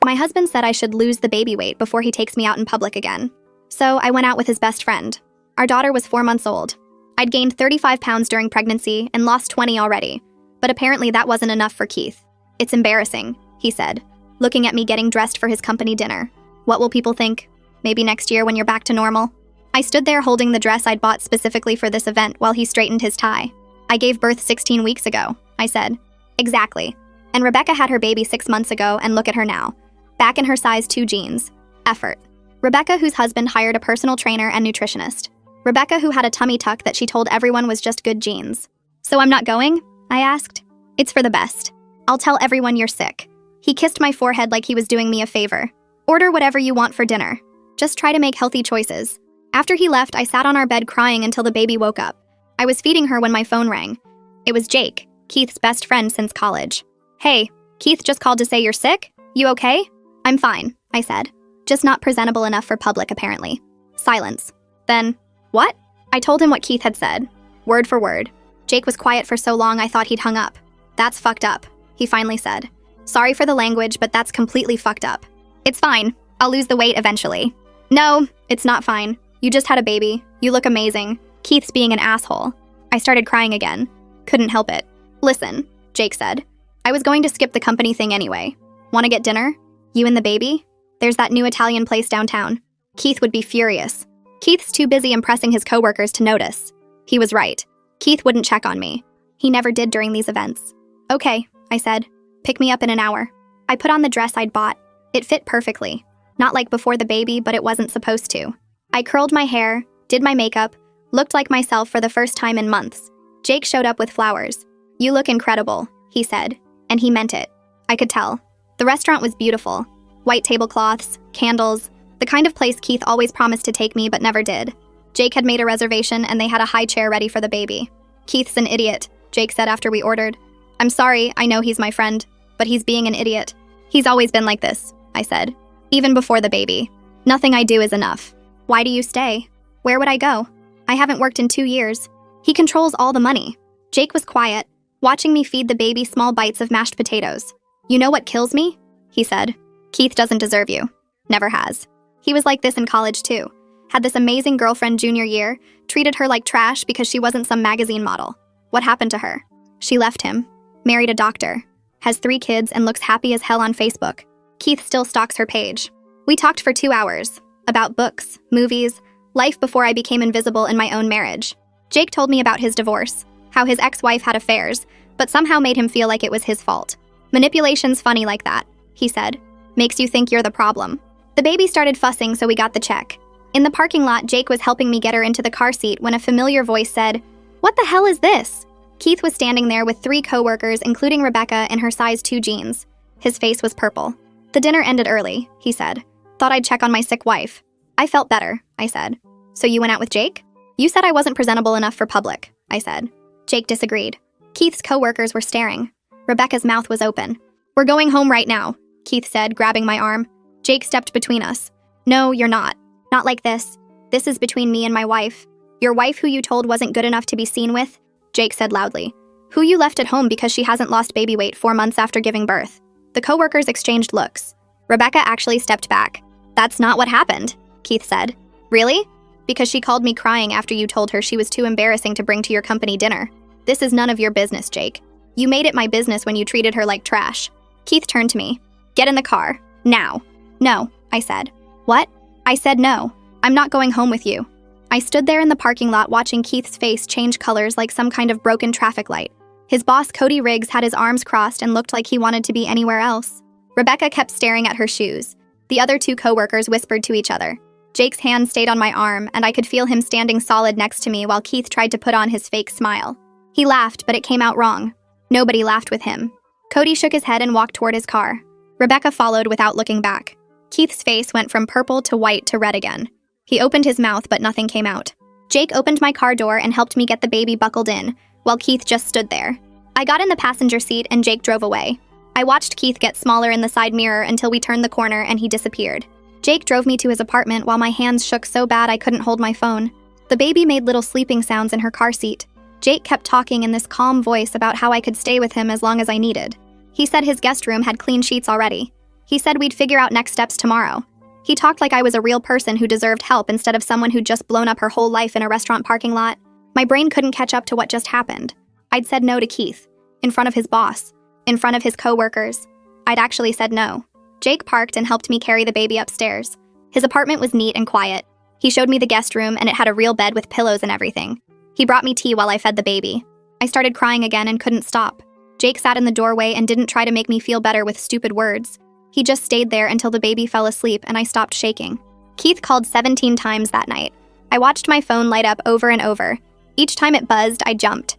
My husband said I should lose the baby weight before he takes me out in public again. So I went out with his best friend. Our daughter was 4 months old. I'd gained 35 pounds during pregnancy and lost 20 already, but apparently that wasn't enough for Keith. It's embarrassing, he said, looking at me getting dressed for his company dinner. What will people think? Maybe next year when you're back to normal? I stood there holding the dress I'd bought specifically for this event while he straightened his tie. I gave birth 16 weeks ago, I said. Exactly. And Rebecca had her baby 6 months ago, and look at her now. Back in her size 2 jeans. Effort. Rebecca, whose husband hired a personal trainer and nutritionist. Rebecca, who had a tummy tuck that she told everyone was just good genes. So I'm not going? I asked. It's for the best. I'll tell everyone you're sick. He kissed my forehead like he was doing me a favor. Order whatever you want for dinner. Just try to make healthy choices. After he left, I sat on our bed crying until the baby woke up. I was feeding her when my phone rang. It was Jake, Keith's best friend since college. Hey, Keith just called to say you're sick? You okay? I'm fine, I said. Just not presentable enough for public, apparently. Silence. Then, what? I told him what Keith had said, word for word. Jake was quiet for so long I thought he'd hung up. That's fucked up, he finally said. Sorry for the language, but that's completely fucked up. It's fine. I'll lose the weight eventually. No, it's not fine. You just had a baby. You look amazing. Keith's being an asshole. I started crying again. Couldn't help it. Listen, Jake said. I was going to skip the company thing anyway. Want to get dinner? You and the baby? There's that new Italian place downtown. Keith would be furious. Keith's too busy impressing his coworkers to notice. He was right. Keith wouldn't check on me. He never did during these events. Okay, I said. Pick me up in an hour. I put on the dress I'd bought. It fit perfectly. Not like before the baby, but it wasn't supposed to. I curled my hair, did my makeup, looked like myself for the first time in months. Jake showed up with flowers. You look incredible, he said, and he meant it. I could tell. The restaurant was beautiful. White tablecloths, candles, the kind of place Keith always promised to take me but never did. Jake had made a reservation and they had a high chair ready for the baby. Keith's an idiot, Jake said after we ordered. I'm sorry, I know he's my friend, but he's being an idiot. He's always been like this, I said. Even before the baby. Nothing I do is enough. Why do you stay? Where would I go? I haven't worked in 2 years. He controls all the money. Jake was quiet, watching me feed the baby small bites of mashed potatoes. You know what kills me? He said. Keith doesn't deserve you. Never has. He was like this in college too. Had this amazing girlfriend junior year, treated her like trash because she wasn't some magazine model. What happened to her? She left him, married a doctor, has 3 kids and looks happy as hell on Facebook. Keith still stalks her page. We talked for 2 hours. About books, movies, life before I became invisible in my own marriage. Jake told me about his divorce, how his ex-wife had affairs, but somehow made him feel like it was his fault. Manipulation's funny like that, he said. Makes you think you're the problem. The baby started fussing, so we got the check. In the parking lot, Jake was helping me get her into the car seat when a familiar voice said, "What the hell is this?" Keith was standing there with 3 coworkers, including Rebecca, in her size 2 jeans. His face was purple. The dinner ended early, he said. Thought I'd check on my sick wife. I felt better, I said. So you went out with Jake? You said I wasn't presentable enough for public, I said. Jake disagreed. Keith's coworkers were staring. Rebecca's mouth was open. We're going home right now, Keith said, grabbing my arm. Jake stepped between us. No, you're not. Not like this. This is between me and my wife. Your wife who you told wasn't good enough to be seen with? Jake said loudly. Who you left at home because she hasn't lost baby weight 4 months after giving birth. The coworkers exchanged looks. Rebecca actually stepped back. That's not what happened, Keith said. Really? Because she called me crying after you told her she was too embarrassing to bring to your company dinner. This is none of your business, Jake. You made it my business when you treated her like trash. Keith turned to me. Get in the car. Now. No, I said. What? I said no. I'm not going home with you. I stood there in the parking lot watching Keith's face change colors like some kind of broken traffic light. His boss, Cody Riggs, had his arms crossed and looked like he wanted to be anywhere else. Rebecca kept staring at her shoes. The other 2 coworkers whispered to each other. Jake's hand stayed on my arm, and I could feel him standing solid next to me while Keith tried to put on his fake smile. He laughed, but it came out wrong. Nobody laughed with him. Cody shook his head and walked toward his car. Rebecca followed without looking back. Keith's face went from purple to white to red again. He opened his mouth, but nothing came out. Jake opened my car door and helped me get the baby buckled in, while Keith just stood there. I got in the passenger seat and Jake drove away. I watched Keith get smaller in the side mirror until we turned the corner and he disappeared. Jake drove me to his apartment while my hands shook so bad I couldn't hold my phone. The baby made little sleeping sounds in her car seat. Jake kept talking in this calm voice about how I could stay with him as long as I needed. He said his guest room had clean sheets already. He said we'd figure out next steps tomorrow. He talked like I was a real person who deserved help instead of someone who'd just blown up her whole life in a restaurant parking lot. My brain couldn't catch up to what just happened. I'd said no to Keith, in front of his boss, in front of his co-workers. I'd actually said no. Jake parked and helped me carry the baby upstairs. His apartment was neat and quiet. He showed me the guest room, and it had a real bed with pillows and everything. He brought me tea while I fed the baby. I started crying again and couldn't stop. Jake sat in the doorway and didn't try to make me feel better with stupid words. He just stayed there until the baby fell asleep and I stopped shaking. Keith called 17 times that night. I watched my phone light up over and over. Each time it buzzed, I jumped.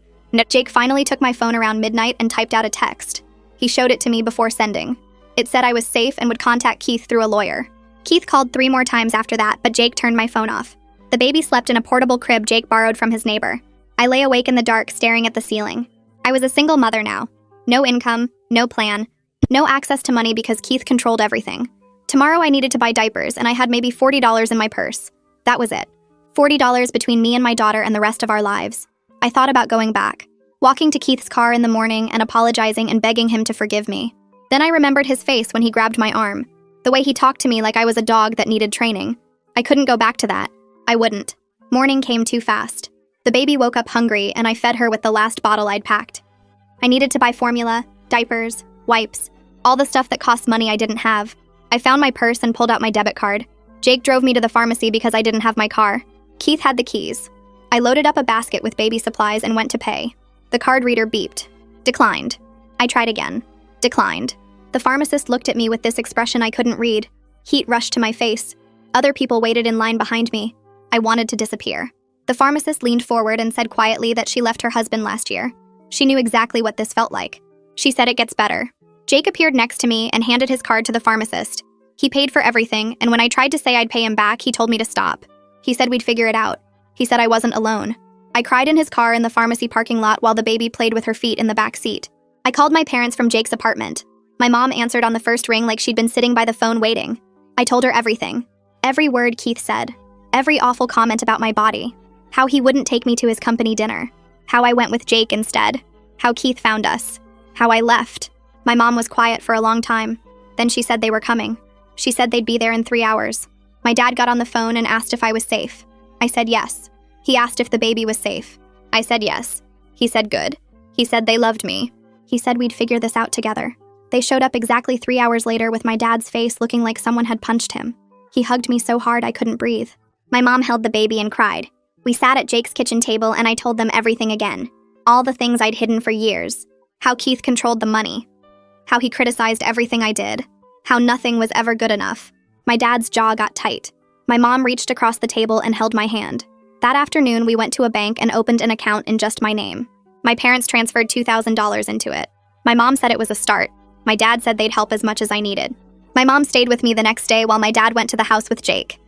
Jake finally took my phone around midnight and typed out a text. He showed it to me before sending. It said I was safe and would contact Keith through a lawyer. Keith called 3 more times after that, but Jake turned my phone off. The baby slept in a portable crib Jake borrowed from his neighbor. I lay awake in the dark, staring at the ceiling. I was a single mother now. No income, no plan, no access to money because Keith controlled everything. Tomorrow I needed to buy diapers, and I had maybe $40 in my purse. That was it. $40 between me and my daughter and the rest of our lives. I thought about going back, walking to Keith's car in the morning and apologizing and begging him to forgive me. Then I remembered his face when he grabbed my arm, the way he talked to me like I was a dog that needed training. I couldn't go back to that. I wouldn't. Morning came too fast. The baby woke up hungry, and I fed her with the last bottle I'd packed. I needed to buy formula, diapers, wipes, all the stuff that cost money I didn't have. I found my purse and pulled out my debit card. Jake drove me to the pharmacy because I didn't have my car. Keith had the keys. I loaded up a basket with baby supplies and went to pay. The card reader beeped. Declined. I tried again. Declined. The pharmacist looked at me with this expression I couldn't read. Heat rushed to my face. Other people waited in line behind me. I wanted to disappear. The pharmacist leaned forward and said quietly that she left her husband last year. She knew exactly what this felt like. She said it gets better. Jake appeared next to me and handed his card to the pharmacist. He paid for everything, and when I tried to say I'd pay him back, he told me to stop. He said we'd figure it out. He said I wasn't alone. I cried in his car in the pharmacy parking lot while the baby played with her feet in the back seat. I called my parents from Jake's apartment. My mom answered on the first ring like she'd been sitting by the phone waiting. I told her everything. Every word Keith said. Every awful comment about my body. How he wouldn't take me to his company dinner. How I went with Jake instead. How Keith found us. How I left. My mom was quiet for a long time. Then she said they were coming. She said they'd be there in 3 hours. My dad got on the phone and asked if I was safe. I said yes. He asked if the baby was safe. I said yes. He said good. He said they loved me. He said we'd figure this out together. They showed up exactly 3 hours later with my dad's face looking like someone had punched him. He hugged me so hard I couldn't breathe. My mom held the baby and cried. We sat at Jake's kitchen table and I told them everything again. All the things I'd hidden for years. How Keith controlled the money. How he criticized everything I did. How nothing was ever good enough. My dad's jaw got tight. My mom reached across the table and held my hand. That afternoon, we went to a bank and opened an account in just my name. My parents transferred $2,000 into it. My mom said it was a start. My dad said they'd help as much as I needed. My mom stayed with me the next day while my dad went to the house with Jake.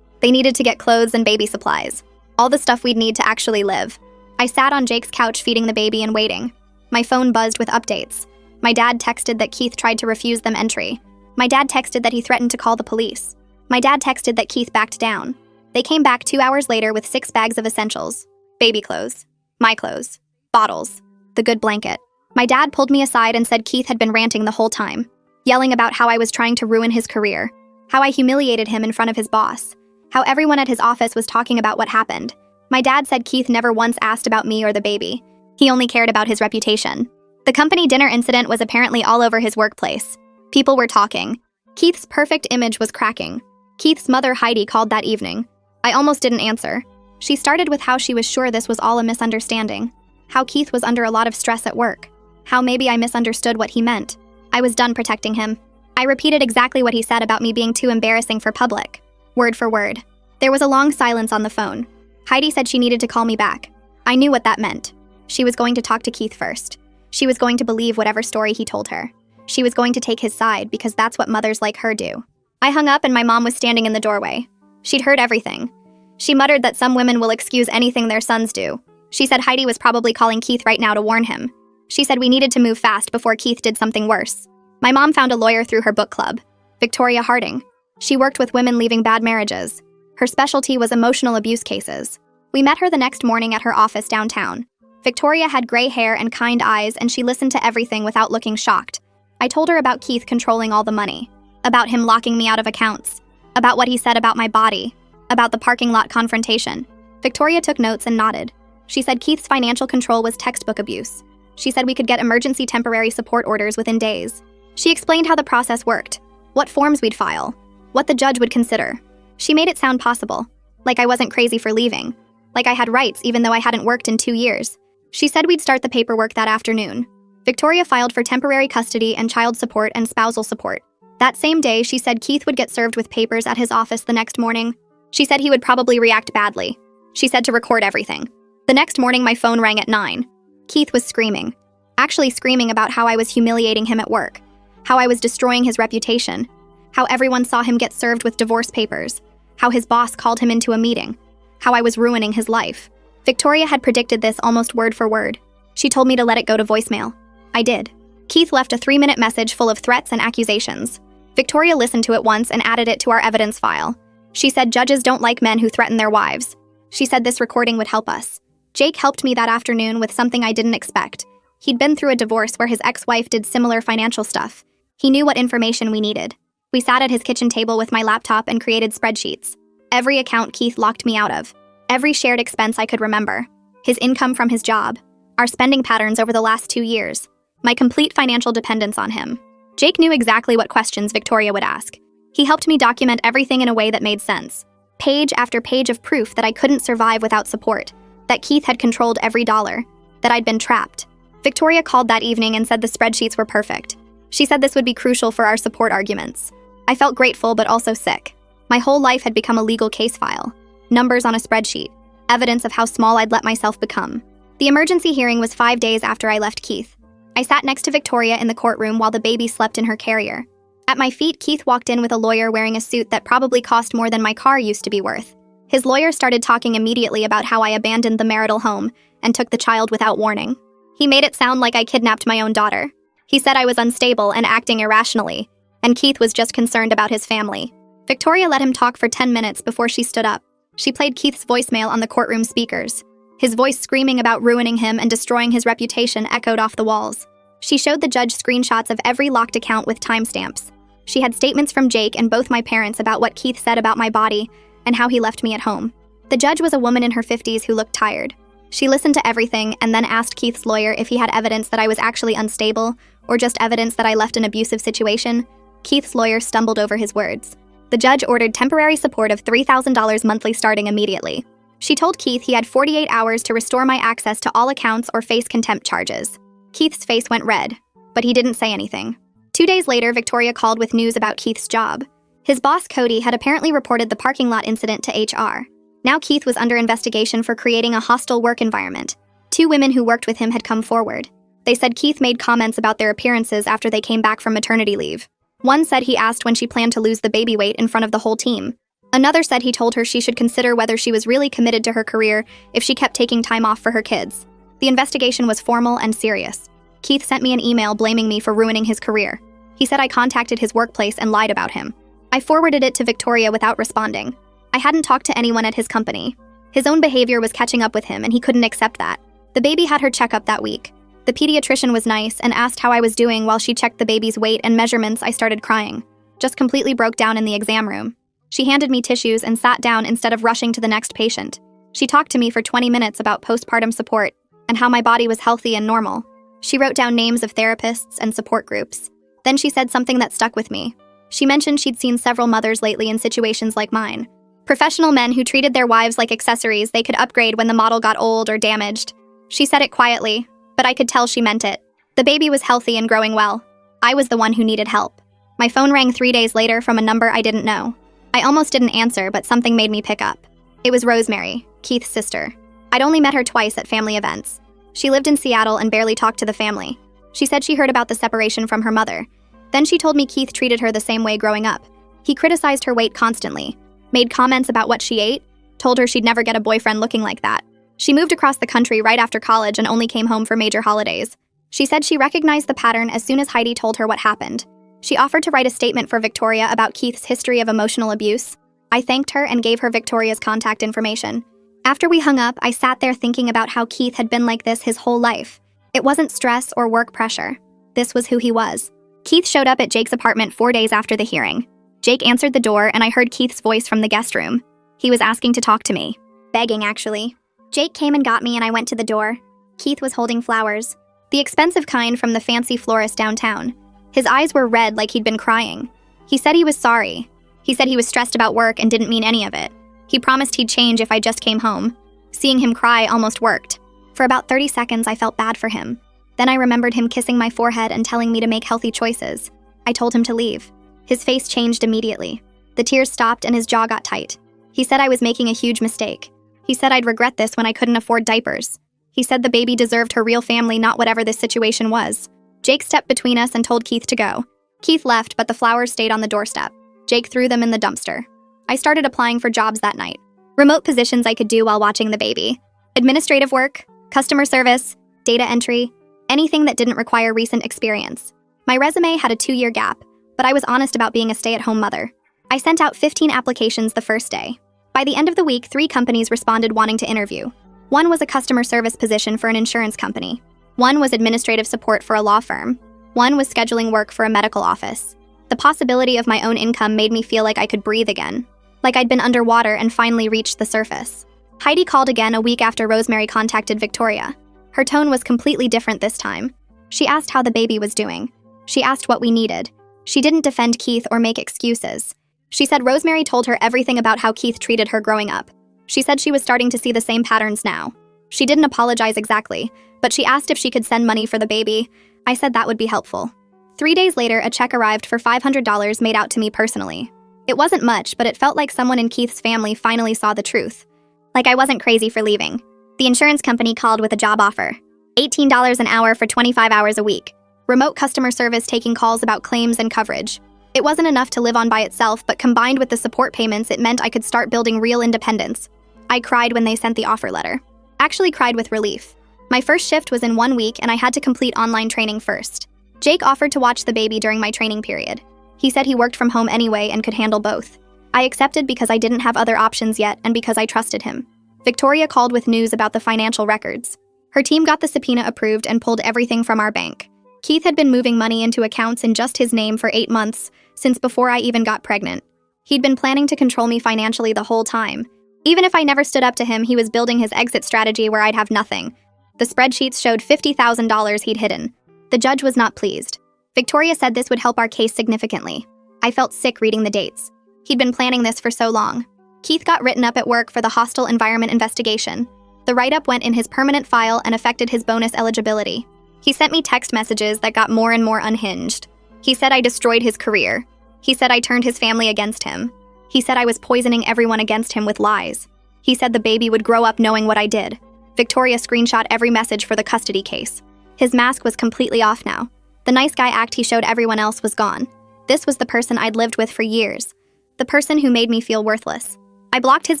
They needed to get clothes and baby supplies. All the stuff we'd need to actually live. I sat on Jake's couch feeding the baby and waiting. My phone buzzed with updates. My dad texted that Keith tried to refuse them entry. My dad texted that he threatened to call the police. My dad texted that Keith backed down. They came back 2 hours later with 6 bags of essentials. Baby clothes. My clothes. Bottles. The good blanket. My dad pulled me aside and said Keith had been ranting the whole time, yelling about how I was trying to ruin his career, how I humiliated him in front of his boss, how everyone at his office was talking about what happened. My dad said Keith never once asked about me or the baby. He only cared about his reputation. The company dinner incident was apparently all over his workplace. People were talking. Keith's perfect image was cracking. Keith's mother, Heidi, called that evening. I almost didn't answer. She started with how she was sure this was all a misunderstanding, how Keith was under a lot of stress at work, how maybe I misunderstood what he meant. I was done protecting him. I repeated exactly what he said about me being too embarrassing for public, word for word. There was a long silence on the phone. Heidi said she needed to call me back. I knew what that meant. She was going to talk to Keith first. She was going to believe whatever story he told her. She was going to take his side because that's what mothers like her do. I hung up and my mom was standing in the doorway. She'd heard everything. She muttered that some women will excuse anything their sons do. She said Heidi was probably calling Keith right now to warn him. She said we needed to move fast before Keith did something worse. My mom found a lawyer through her book club, Victoria Harding. She worked with women leaving bad marriages. Her specialty was emotional abuse cases. We met her the next morning at her office downtown. Victoria had gray hair and kind eyes, and she listened to everything without looking shocked. I told her about Keith controlling all the money. about him locking me out of accounts, about what he said about my body, about the parking lot confrontation. Victoria took notes and nodded. She said Keith's financial control was textbook abuse. She said we could get emergency temporary support orders within days. She explained how the process worked, what forms we'd file, what the judge would consider. She made it sound possible, like I wasn't crazy for leaving, like I had rights even though I hadn't worked in 2 years. She said we'd start the paperwork that afternoon. Victoria filed for temporary custody and child support and spousal support. That same day, she said Keith would get served with papers at his office the next morning. She said he would probably react badly. She said to record everything. The next morning, my phone rang at 9. Keith was screaming. Actually screaming about how I was humiliating him at work, how I was destroying his reputation, how everyone saw him get served with divorce papers, how his boss called him into a meeting, how I was ruining his life. Victoria had predicted this almost word for word. She told me to let it go to voicemail. I did. Keith left a 3-minute message full of threats and accusations. Victoria listened to it once and added it to our evidence file. She said judges don't like men who threaten their wives. She said this recording would help us. Jake helped me that afternoon with something I didn't expect. He'd been through a divorce where his ex-wife did similar financial stuff. He knew what information we needed. We sat at his kitchen table with my laptop and created spreadsheets. Every account Keith locked me out of. Every shared expense I could remember. His income from his job. Our spending patterns over the last 2 years. My complete financial dependence on him. Jake knew exactly what questions Victoria would ask. He helped me document everything in a way that made sense. Page after page of proof that I couldn't survive without support. That Keith had controlled every dollar. That I'd been trapped. Victoria called that evening and said the spreadsheets were perfect. She said this would be crucial for our support arguments. I felt grateful but also sick. My whole life had become a legal case file. Numbers on a spreadsheet. Evidence of how small I'd let myself become. The emergency hearing was 5 days after I left Keith. I sat next to Victoria in the courtroom while the baby slept in her carrier. At my feet, Keith walked in with a lawyer wearing a suit that probably cost more than my car used to be worth. His lawyer started talking immediately about how I abandoned the marital home and took the child without warning. He made it sound like I kidnapped my own daughter. He said I was unstable and acting irrationally, and Keith was just concerned about his family. Victoria let him talk for 10 minutes before she stood up. She played Keith's voicemail on the courtroom speakers. His voice screaming about ruining him and destroying his reputation echoed off the walls. She showed the judge screenshots of every locked account with timestamps. She had statements from Jake and both my parents about what Keith said about my body and how he left me at home. The judge was a woman in her 50s who looked tired. She listened to everything and then asked Keith's lawyer if he had evidence that I was actually unstable or just evidence that I left an abusive situation. Keith's lawyer stumbled over his words. The judge ordered temporary support of $3,000 monthly starting immediately. She told Keith he had 48 hours to restore my access to all accounts or face contempt charges. Keith's face went red, but he didn't say anything. 2 days later, Victoria called with news about Keith's job. His boss, Cody, had apparently reported the parking lot incident to HR. Now Keith was under investigation for creating a hostile work environment. 2 women who worked with him had come forward. They said Keith made comments about their appearances after they came back from maternity leave. One said he asked when she planned to lose the baby weight in front of the whole team. Another said he told her she should consider whether she was really committed to her career if she kept taking time off for her kids. The investigation was formal and serious. Keith sent me an email blaming me for ruining his career. He said I contacted his workplace and lied about him. I forwarded it to Victoria without responding. I hadn't talked to anyone at his company. His own behavior was catching up with him and he couldn't accept that. The baby had her checkup that week. The pediatrician was nice and asked how I was doing while she checked the baby's weight and measurements. I started crying. Just completely broke down in the exam room. She handed me tissues and sat down instead of rushing to the next patient. She talked to me for 20 minutes about postpartum support and how my body was healthy and normal. She wrote down names of therapists and support groups. Then she said something that stuck with me. She mentioned she'd seen several mothers lately in situations like mine. Professional men who treated their wives like accessories they could upgrade when the model got old or damaged. She said it quietly, but I could tell she meant it. The baby was healthy and growing well. I was the one who needed help. My phone rang 3 days later from a number I didn't know. I almost didn't answer, but something made me pick up. It was Rosemary, Keith's sister. I'd only met her twice at family events. She lived in Seattle and barely talked to the family. She said she heard about the separation from her mother. Then she told me Keith treated her the same way growing up. He criticized her weight constantly, made comments about what she ate, told her she'd never get a boyfriend looking like that. She moved across the country right after college and only came home for major holidays. She said she recognized the pattern as soon as Heidi told her what happened. She offered to write a statement for Victoria about Keith's history of emotional abuse. I thanked her and gave her Victoria's contact information. After we hung up, I sat there thinking about how Keith had been like this his whole life. It wasn't stress or work pressure. This was who he was. Keith showed up at Jake's apartment 4 days after the hearing. Jake answered the door, and I heard Keith's voice from the guest room. He was asking to talk to me. Begging, actually. Jake came and got me, and I went to the door. Keith was holding flowers. The expensive kind from the fancy florist downtown. His eyes were red like he'd been crying. He said he was sorry. He said he was stressed about work and didn't mean any of it. He promised he'd change if I just came home. Seeing him cry almost worked. For about 30 seconds, I felt bad for him. Then I remembered him kissing my forehead and telling me to make healthy choices. I told him to leave. His face changed immediately. The tears stopped and his jaw got tight. He said I was making a huge mistake. He said I'd regret this when I couldn't afford diapers. He said the baby deserved her real family, not whatever this situation was. Jake stepped between us and told Keith to go. Keith left, but the flowers stayed on the doorstep. Jake threw them in the dumpster. I started applying for jobs that night. Remote positions I could do while watching the baby. Administrative work, customer service, data entry, anything that didn't require recent experience. My resume had a 2-year gap, but I was honest about being a stay-at-home mother. I sent out 15 applications the first day. By the end of the week, 3 companies responded wanting to interview. One was a customer service position for an insurance company. One was administrative support for a law firm. One was scheduling work for a medical office. The possibility of my own income made me feel like I could breathe again, like I'd been underwater and finally reached the surface. Heidi called again a week after Rosemary contacted Victoria. Her tone was completely different this time. She asked how the baby was doing. She asked what we needed. She didn't defend Keith or make excuses. She said Rosemary told her everything about how Keith treated her growing up. She said she was starting to see the same patterns now. She didn't apologize exactly, but she asked if she could send money for the baby. I said that would be helpful. 3 days later, a check arrived for $500 made out to me personally. It wasn't much, but it felt like someone in Keith's family finally saw the truth. Like I wasn't crazy for leaving. The insurance company called with a job offer. $18 an hour for 25 hours a week. Remote customer service taking calls about claims and coverage. It wasn't enough to live on by itself, but combined with the support payments, it meant I could start building real independence. I cried when they sent the offer letter. Actually cried with relief. My first shift was in 1 week, and I had to complete online training first. Jake offered to watch the baby during my training period. He said he worked from home anyway and could handle both. I accepted because I didn't have other options yet and because I trusted him. Victoria called with news about the financial records. Her team got the subpoena approved and pulled everything from our bank. Keith had been moving money into accounts in just his name for 8 months, since before I even got pregnant. He'd been planning to control me financially the whole time. Even if I never stood up to him, he was building his exit strategy where I'd have nothing. The spreadsheets showed $50,000 he'd hidden. The judge was not pleased. Victoria said this would help our case significantly. I felt sick reading the dates. He'd been planning this for so long. Keith got written up at work for the hostile environment investigation. The write-up went in his permanent file and affected his bonus eligibility. He sent me text messages that got more and more unhinged. He said I destroyed his career. He said I turned his family against him. He said I was poisoning everyone against him with lies. He said the baby would grow up knowing what I did. Victoria screenshot every message for the custody case. His mask was completely off now. The nice guy act he showed everyone else was gone. This was the person I'd lived with for years. The person who made me feel worthless. I blocked his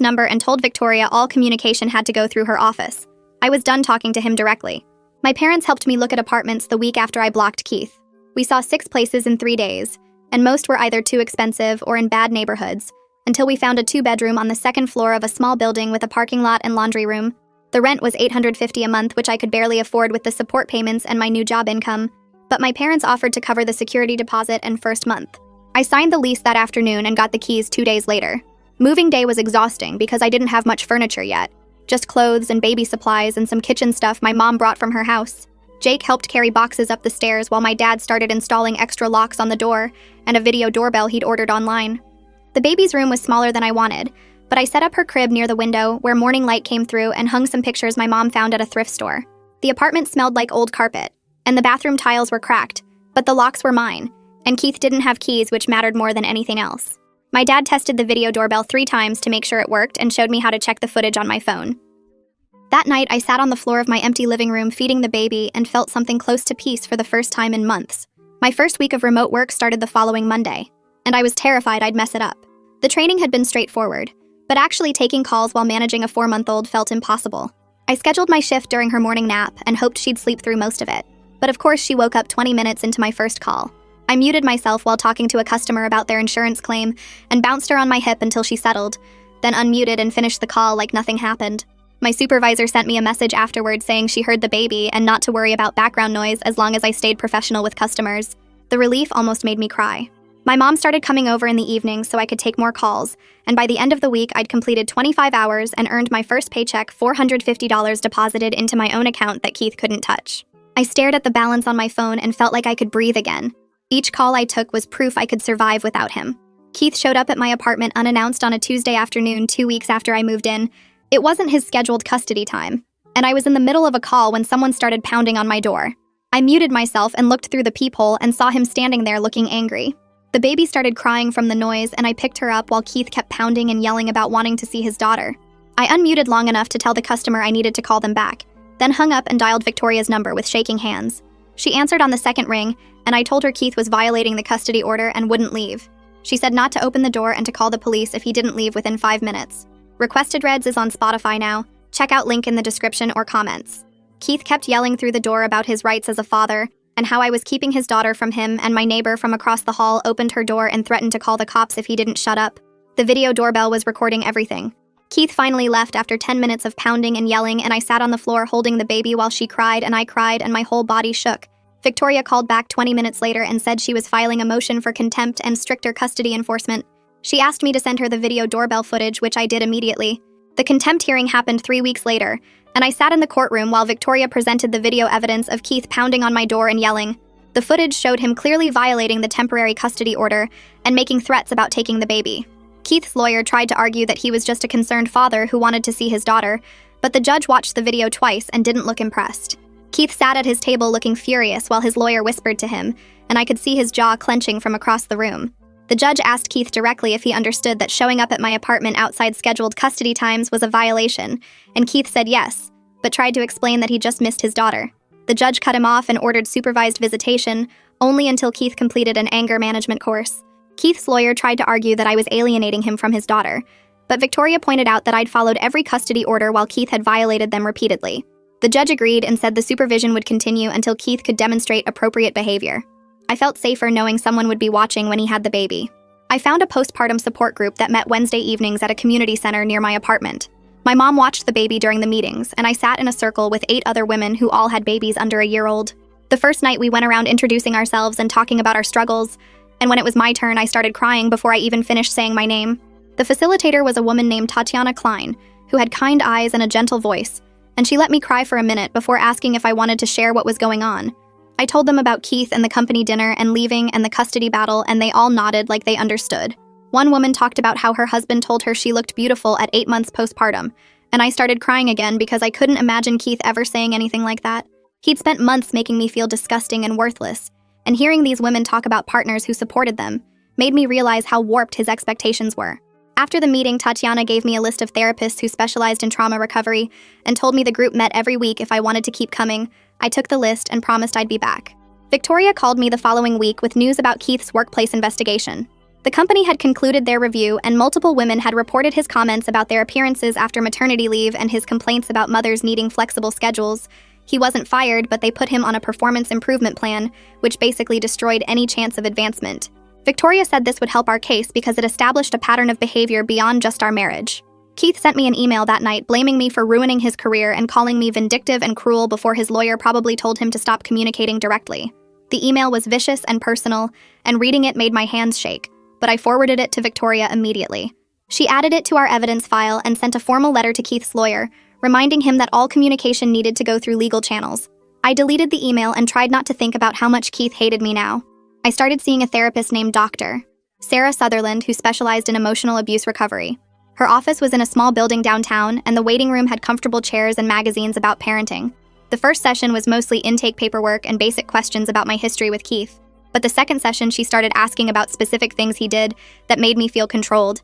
number and told Victoria all communication had to go through her office. I was done talking to him directly. My parents helped me look at apartments the week after I blocked Keith. We saw 6 places in 3 days, and most were either too expensive or in bad neighborhoods, until we found a 2-bedroom on the 2nd floor of a small building with a parking lot and laundry room. The rent was $850 a month, which I could barely afford with the support payments and my new job income, but my parents offered to cover the security deposit and first month. I signed the lease that afternoon and got the keys 2 days later. Moving day was exhausting because I didn't have much furniture yet. Just clothes and baby supplies and some kitchen stuff my mom brought from her house. Jake helped carry boxes up the stairs while my dad started installing extra locks on the door and a video doorbell he'd ordered online. The baby's room was smaller than I wanted, but I set up her crib near the window where morning light came through and hung some pictures my mom found at a thrift store. The apartment smelled like old carpet, and the bathroom tiles were cracked, but the locks were mine, and Keith didn't have keys, which mattered more than anything else. My dad tested the video doorbell 3 times to make sure it worked and showed me how to check the footage on my phone. That night, I sat on the floor of my empty living room feeding the baby and felt something close to peace for the first time in months. My first week of remote work started the following Monday, and I was terrified I'd mess it up. The training had been straightforward, but actually taking calls while managing a 4-month-old felt impossible. I scheduled my shift during her morning nap and hoped she'd sleep through most of it. But of course, she woke up 20 minutes into my first call. I muted myself while talking to a customer about their insurance claim and bounced her on my hip until she settled, then unmuted and finished the call like nothing happened. My supervisor sent me a message afterward saying she heard the baby and not to worry about background noise as long as I stayed professional with customers. The The relief almost made me cry. My mom started coming over in the evenings so I could take more calls, and by the end of the week, I'd completed 25 hours and earned my first paycheck, $450 deposited into my own account that Keith couldn't touch. I stared at the balance on my phone and felt like I could breathe again. Each call I took was proof I could survive without him. Keith showed up at my apartment unannounced on a Tuesday afternoon 2 weeks after I moved in. It wasn't his scheduled custody time, and I was in the middle of a call when someone started pounding on my door. I muted myself and looked through the peephole and saw him standing there looking angry. The baby started crying from the noise, and I picked her up while Keith kept pounding and yelling about wanting to see his daughter. I unmuted long enough to tell the customer I needed to call them back, then hung up and dialed Victoria's number with shaking hands. She answered on the second ring, and I told her Keith was violating the custody order and wouldn't leave. She said not to open the door and to call the police if he didn't leave within 5 minutes. Requested Reds is on Spotify now. Check out link in the description or comments. Keith kept yelling through the door about his rights as a father, and how I was keeping his daughter from him, and my neighbor from across the hall opened her door and threatened to call the cops if he didn't shut up. The video doorbell was recording everything. Keith finally left after 10 minutes of pounding and yelling, and I sat on the floor holding the baby while she cried and I cried and my whole body shook. Victoria called back 20 minutes later and said she was filing a motion for contempt and stricter custody enforcement. She asked me to send her the video doorbell footage, which I did immediately. The contempt hearing happened 3 weeks later, and I sat in the courtroom while Victoria presented the video evidence of Keith pounding on my door and yelling. The footage showed him clearly violating the temporary custody order and making threats about taking the baby. Keith's lawyer tried to argue that he was just a concerned father who wanted to see his daughter, but the judge watched the video twice and didn't look impressed. Keith sat at his table looking furious while his lawyer whispered to him, and I could see his jaw clenching from across the room. The judge asked Keith directly if he understood that showing up at my apartment outside scheduled custody times was a violation, and Keith said yes, but tried to explain that he just missed his daughter. The judge cut him off and ordered supervised visitation, only until Keith completed an anger management course. Keith's lawyer tried to argue that I was alienating him from his daughter, but Victoria pointed out that I'd followed every custody order while Keith had violated them repeatedly. The judge agreed and said the supervision would continue until Keith could demonstrate appropriate behavior. I felt safer knowing someone would be watching when he had the baby. I found a postpartum support group that met Wednesday evenings at a community center near my apartment. My mom watched the baby during the meetings, and I sat in a circle with 8 other women who all had babies under a year old. The first night we went around introducing ourselves and talking about our struggles, and when it was my turn, I started crying before I even finished saying my name. The facilitator was a woman named Tatiana Klein, who had kind eyes and a gentle voice, and she let me cry for a minute before asking if I wanted to share what was going on. I told them about Keith and the company dinner and leaving and the custody battle, and they all nodded like they understood. One woman talked about how her husband told her she looked beautiful at 8 months postpartum, and I started crying again because I couldn't imagine Keith ever saying anything like that. He'd spent months making me feel disgusting and worthless, and hearing these women talk about partners who supported them made me realize how warped his expectations were. After the meeting, Tatiana gave me a list of therapists who specialized in trauma recovery and told me the group met every week if I wanted to keep coming. I took the list and promised I'd be back. Victoria called me the following week with news about Keith's workplace investigation. The company had concluded their review, and multiple women had reported his comments about their appearances after maternity leave and his complaints about mothers needing flexible schedules. He wasn't fired, but they put him on a performance improvement plan, which basically destroyed any chance of advancement. Victoria said this would help our case because it established a pattern of behavior beyond just our marriage. Keith sent me an email that night blaming me for ruining his career and calling me vindictive and cruel before his lawyer probably told him to stop communicating directly. The email was vicious and personal, and reading it made my hands shake, but I forwarded it to Victoria immediately. She added it to our evidence file and sent a formal letter to Keith's lawyer, reminding him that all communication needed to go through legal channels. I deleted the email and tried not to think about how much Keith hated me now. I started seeing a therapist named Dr. Sarah Sutherland, who specialized in emotional abuse recovery. Her office was in a small building downtown, and the waiting room had comfortable chairs and magazines about parenting. The first session was mostly intake paperwork and basic questions about my history with Keith. But the second session, she started asking about specific things he did that made me feel controlled.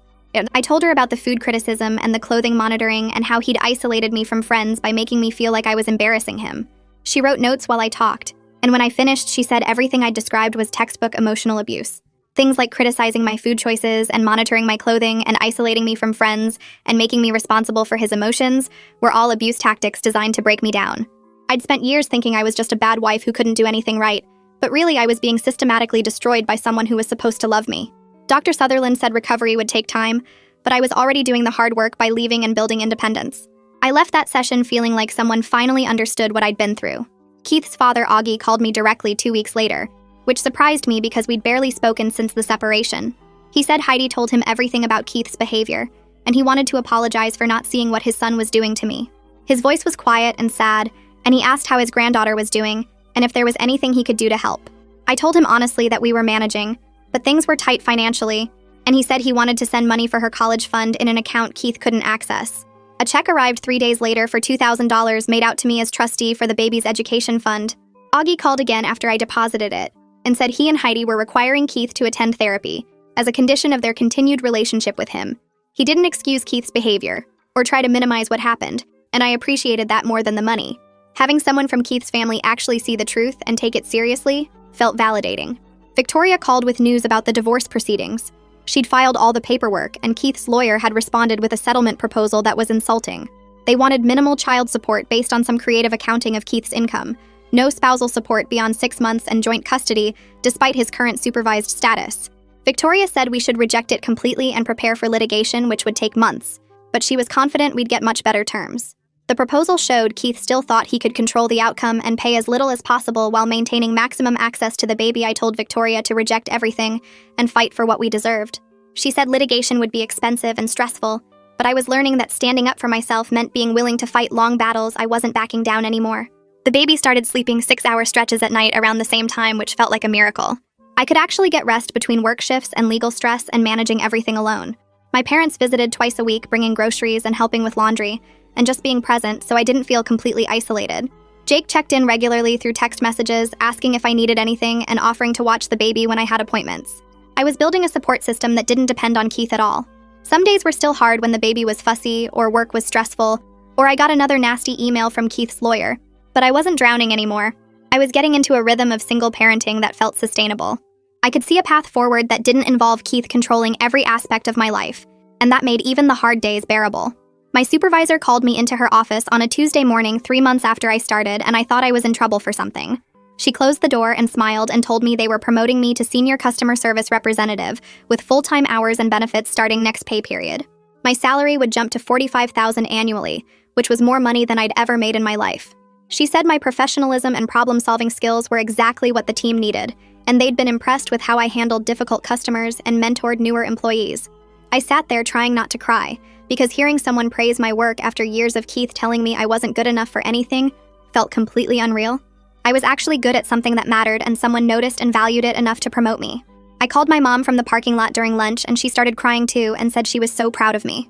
I told her about the food criticism and the clothing monitoring and how he'd isolated me from friends by making me feel like I was embarrassing him. She wrote notes while I talked, and when I finished, she said everything I described was textbook emotional abuse. Things like criticizing my food choices and monitoring my clothing and isolating me from friends and making me responsible for his emotions were all abuse tactics designed to break me down. I'd spent years thinking I was just a bad wife who couldn't do anything right, but really I was being systematically destroyed by someone who was supposed to love me. Dr. Sutherland said recovery would take time, but I was already doing the hard work by leaving and building independence. I left that session feeling like someone finally understood what I'd been through. Keith's father, Augie, called me directly 2 weeks later, which surprised me because we'd barely spoken since the separation. He said Heidi told him everything about Keith's behavior, and he wanted to apologize for not seeing what his son was doing to me. His voice was quiet and sad, and he asked how his granddaughter was doing and if there was anything he could do to help. I told him honestly that we were managing, but things were tight financially, and he said he wanted to send money for her college fund in an account Keith couldn't access. A check arrived 3 days later for $2,000 made out to me as trustee for the baby's education fund. Augie called again after I deposited it and said he and Heidi were requiring Keith to attend therapy as a condition of their continued relationship with him. He didn't excuse Keith's behavior or try to minimize what happened, and I appreciated that more than the money. Having someone from Keith's family actually see the truth and take it seriously felt validating. Victoria called with news about the divorce proceedings. She'd filed all the paperwork, and Keith's lawyer had responded with a settlement proposal that was insulting. They wanted minimal child support based on some creative accounting of Keith's income, no spousal support beyond 6 months, and joint custody despite his current supervised status. Victoria said we should reject it completely and prepare for litigation, which would take months, but she was confident we'd get much better terms. The proposal showed Keith still thought he could control the outcome and pay as little as possible while maintaining maximum access to the baby. I told Victoria to reject everything and fight for what we deserved. She said litigation would be expensive and stressful, but I was learning that standing up for myself meant being willing to fight long battles. I wasn't backing down anymore. The baby started sleeping 6-hour stretches at night around the same time, which felt like a miracle. I could actually get rest between work shifts and legal stress and managing everything alone. My parents visited twice a week, bringing groceries and helping with laundry, and just being present, so I didn't feel completely isolated. Jake checked in regularly through text messages, asking if I needed anything and offering to watch the baby when I had appointments. I was building a support system that didn't depend on Keith at all. Some days were still hard when the baby was fussy or work was stressful, or I got another nasty email from Keith's lawyer, but I wasn't drowning anymore. I was getting into a rhythm of single parenting that felt sustainable. I could see a path forward that didn't involve Keith controlling every aspect of my life, and that made even the hard days bearable. My supervisor called me into her office on a Tuesday morning 3 months after I started, and I thought I was in trouble for something. She closed the door and smiled and told me they were promoting me to senior customer service representative with full-time hours and benefits starting next pay period. My salary would jump to $45,000 annually, which was more money than I'd ever made in my life. She said my professionalism and problem-solving skills were exactly what the team needed, and they'd been impressed with how I handled difficult customers and mentored newer employees. I sat there trying not to cry, because hearing someone praise my work after years of Keith telling me I wasn't good enough for anything felt completely unreal. I was actually good at something that mattered, and someone noticed and valued it enough to promote me. I called my mom from the parking lot during lunch, and she started crying too and said she was so proud of me.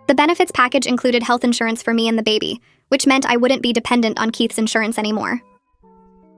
The benefits package included health insurance for me and the baby, which meant I wouldn't be dependent on Keith's insurance anymore.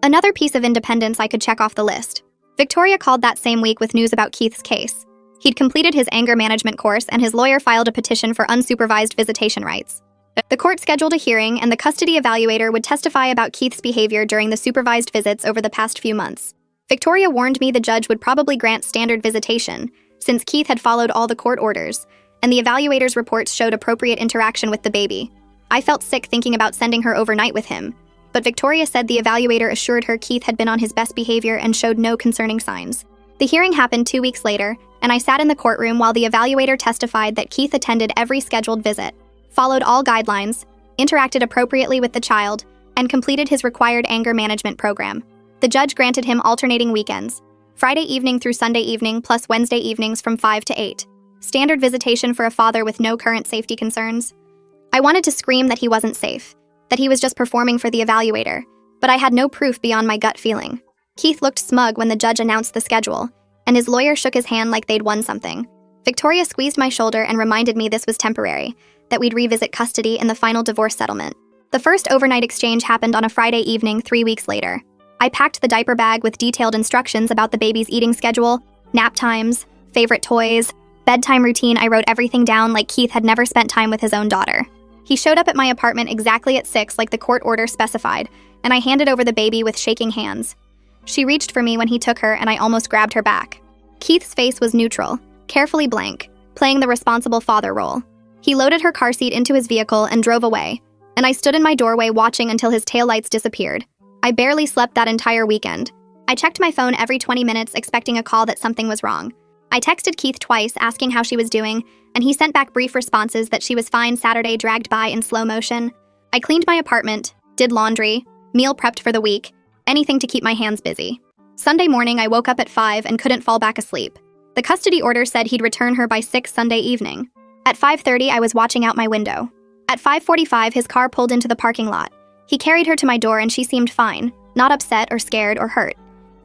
Another piece of independence I could check off the list. Victoria called that same week with news about Keith's case. He'd completed his anger management course, and his lawyer filed a petition for unsupervised visitation rights. The court scheduled a hearing, and the custody evaluator would testify about Keith's behavior during the supervised visits over the past few months. Victoria warned me the judge would probably grant standard visitation, since Keith had followed all the court orders, and the evaluator's reports showed appropriate interaction with the baby. I felt sick thinking about sending her overnight with him, but Victoria said the evaluator assured her Keith had been on his best behavior and showed no concerning signs. The hearing happened 2 weeks later, and I sat in the courtroom while the evaluator testified that Keith attended every scheduled visit, followed all guidelines, interacted appropriately with the child, and completed his required anger management program. The judge granted him alternating weekends, Friday evening through Sunday evening plus Wednesday evenings from 5 to 8. Standard visitation for a father with no current safety concerns. I wanted to scream that he wasn't safe, that he was just performing for the evaluator, but I had no proof beyond my gut feeling. Keith looked smug when the judge announced the schedule, and his lawyer shook his hand like they'd won something. Victoria squeezed my shoulder and reminded me this was temporary, that we'd revisit custody in the final divorce settlement. The first overnight exchange happened on a Friday evening 3 weeks later. I packed the diaper bag with detailed instructions about the baby's eating schedule, nap times, favorite toys, bedtime routine. I wrote everything down like Keith had never spent time with his own daughter. He showed up at my apartment exactly at 6 like the court order specified, and I handed over the baby with shaking hands. She reached for me when he took her, and I almost grabbed her back. Keith's face was neutral, carefully blank, playing the responsible father role. He loaded her car seat into his vehicle and drove away, and I stood in my doorway watching until his taillights disappeared. I barely slept that entire weekend. I checked my phone every 20 minutes expecting a call that something was wrong. I texted Keith twice asking how she was doing, and he sent back brief responses that she was fine. Saturday dragged by in slow motion. I cleaned my apartment, did laundry, meal prepped for the week, anything to keep my hands busy. Sunday morning, I woke up at 5 and couldn't fall back asleep. The custody order said he'd return her by 6 Sunday evening. At 5:30, I was watching out my window. At 5:45, his car pulled into the parking lot. He carried her to my door and she seemed fine, not upset or scared or hurt.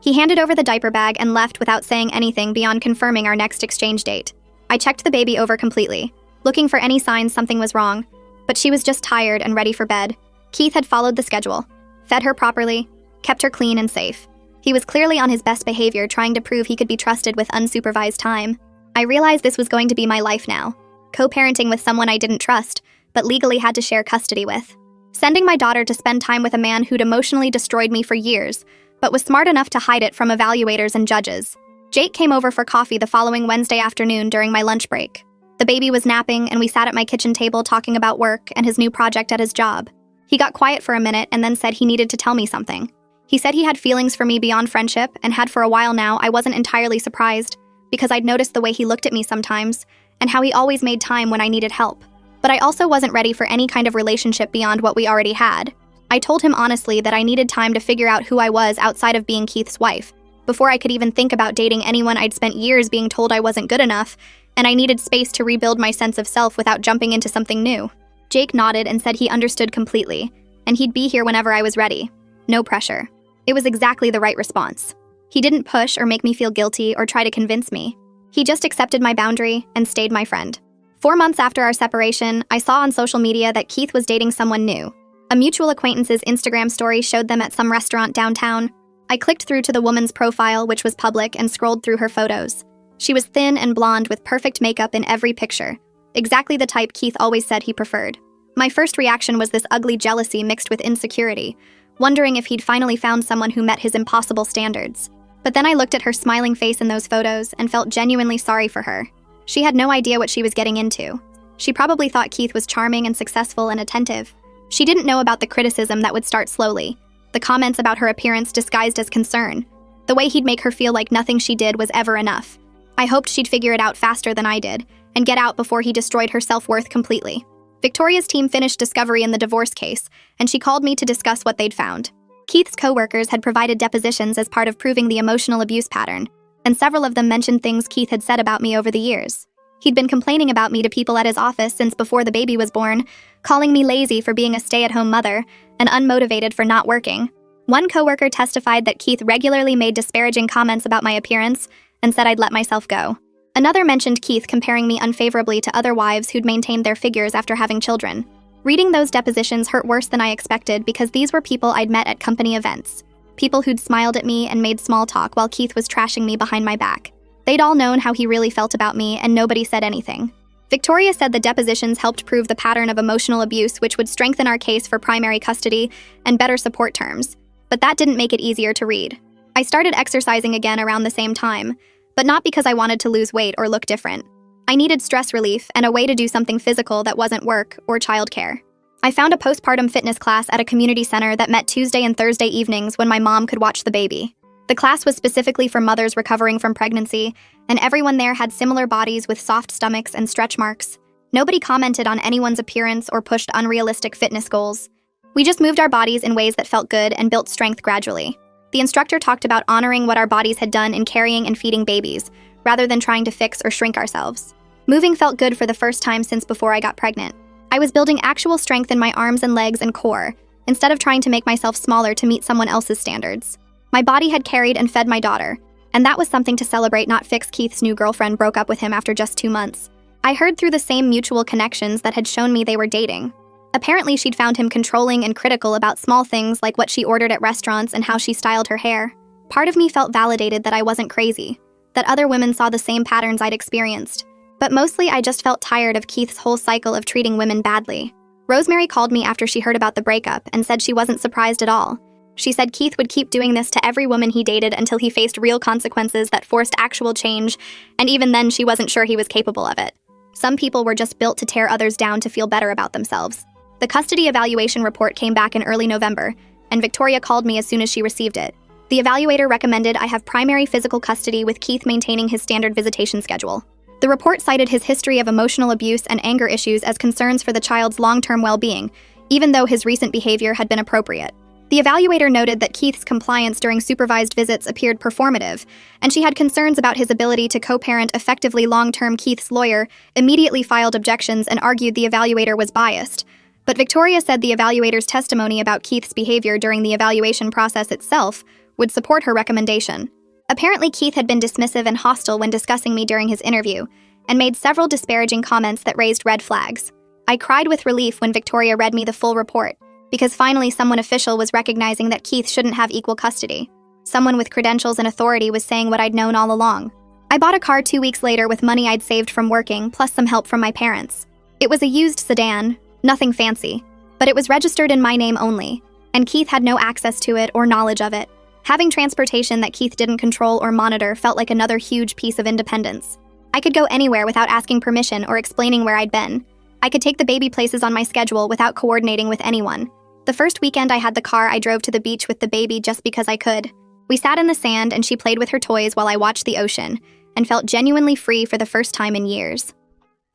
He handed over the diaper bag and left without saying anything beyond confirming our next exchange date. I checked the baby over completely, looking for any signs something was wrong, but she was just tired and ready for bed. Keith had followed the schedule, fed her properly, kept her clean and safe. He was clearly on his best behavior, trying to prove he could be trusted with unsupervised time. I realized this was going to be my life now, co-parenting with someone I didn't trust, but legally had to share custody with. Sending my daughter to spend time with a man who'd emotionally destroyed me for years, but was smart enough to hide it from evaluators and judges. Jake came over for coffee the following Wednesday afternoon during my lunch break. The baby was napping, and we sat at my kitchen table talking about work and his new project at his job. He got quiet for a minute and then said he needed to tell me something. He said he had feelings for me beyond friendship, and had for a while now. I wasn't entirely surprised, because I'd noticed the way he looked at me sometimes, and how he always made time when I needed help. But I also wasn't ready for any kind of relationship beyond what we already had. I told him honestly that I needed time to figure out who I was outside of being Keith's wife, before I could even think about dating anyone I'd spent years being told I wasn't good enough, and I needed space to rebuild my sense of self without jumping into something new. Jake nodded and said he understood completely, and he'd be here whenever I was ready. No pressure. It was exactly the right response. He didn't push or make me feel guilty or try to convince me. He just accepted my boundary and stayed my friend. 4 months after our separation, I saw on social media that Keith was dating someone new. A mutual acquaintance's Instagram story showed them at some restaurant downtown. I clicked through to the woman's profile, which was public, and scrolled through her photos. She was thin and blonde with perfect makeup in every picture, exactly the type Keith always said he preferred. My first reaction was this ugly jealousy mixed with insecurity, wondering if he'd finally found someone who met his impossible standards. But then I looked at her smiling face in those photos and felt genuinely sorry for her. She had no idea what she was getting into. She probably thought Keith was charming and successful and attentive. She didn't know about the criticism that would start slowly, the comments about her appearance disguised as concern, the way he'd make her feel like nothing she did was ever enough. I hoped she'd figure it out faster than I did, and get out before he destroyed her self-worth completely. Victoria's team finished discovery in the divorce case, and she called me to discuss what they'd found. Keith's co-workers had provided depositions as part of proving the emotional abuse pattern, and several of them mentioned things Keith had said about me over the years. He'd been complaining about me to people at his office since before the baby was born, calling me lazy for being a stay-at-home mother and unmotivated for not working. One coworker testified that Keith regularly made disparaging comments about my appearance and said I'd let myself go. Another mentioned Keith comparing me unfavorably to other wives who'd maintained their figures after having children. Reading those depositions hurt worse than I expected because these were people I'd met at company events. People who'd smiled at me and made small talk while Keith was trashing me behind my back. They'd all known how he really felt about me, and nobody said anything. Victoria said the depositions helped prove the pattern of emotional abuse, which would strengthen our case for primary custody and better support terms. But that didn't make it easier to read. I started exercising again around the same time, but not because I wanted to lose weight or look different. I needed stress relief and a way to do something physical that wasn't work or childcare. I found a postpartum fitness class at a community center that met Tuesday and Thursday evenings when my mom could watch the baby. The class was specifically for mothers recovering from pregnancy, and everyone there had similar bodies with soft stomachs and stretch marks. Nobody commented on anyone's appearance or pushed unrealistic fitness goals. We just moved our bodies in ways that felt good and built strength gradually. The instructor talked about honoring what our bodies had done in carrying and feeding babies, rather than trying to fix or shrink ourselves. Moving felt good for the first time since before I got pregnant. I was building actual strength in my arms and legs and core, instead of trying to make myself smaller to meet someone else's standards. My body had carried and fed my daughter, and that was something to celebrate, not fix. Keith's new girlfriend broke up with him after just 2 months. I heard through the same mutual connections that had shown me they were dating. Apparently, she'd found him controlling and critical about small things like what she ordered at restaurants and how she styled her hair. Part of me felt validated that I wasn't crazy, that other women saw the same patterns I'd experienced. But mostly, I just felt tired of Keith's whole cycle of treating women badly. Rosemary called me after she heard about the breakup and said she wasn't surprised at all. She said Keith would keep doing this to every woman he dated until he faced real consequences that forced actual change, and even then she wasn't sure he was capable of it. Some people were just built to tear others down to feel better about themselves. The custody evaluation report came back in early November, and Victoria called me as soon as she received it. The evaluator recommended I have primary physical custody with Keith maintaining his standard visitation schedule. The report cited his history of emotional abuse and anger issues as concerns for the child's long-term well-being, even though his recent behavior had been appropriate. The evaluator noted that Keith's compliance during supervised visits appeared performative, and she had concerns about his ability to co-parent effectively long-term. Keith's lawyer immediately filed objections and argued the evaluator was biased. But Victoria said the evaluator's testimony about Keith's behavior during the evaluation process itself would support her recommendation. Apparently, Keith had been dismissive and hostile when discussing me during his interview, and made several disparaging comments that raised red flags. I cried with relief when Victoria read me the full report, because finally someone official was recognizing that Keith shouldn't have equal custody. Someone with credentials and authority was saying what I'd known all along. I bought a car 2 weeks later with money I'd saved from working, plus some help from my parents. It was a used sedan, nothing fancy, but it was registered in my name only, and Keith had no access to it or knowledge of it. Having transportation that Keith didn't control or monitor felt like another huge piece of independence. I could go anywhere without asking permission or explaining where I'd been. I could take the baby places on my schedule without coordinating with anyone. The first weekend I had the car, I drove to the beach with the baby just because I could. We sat in the sand and she played with her toys while I watched the ocean, and felt genuinely free for the first time in years.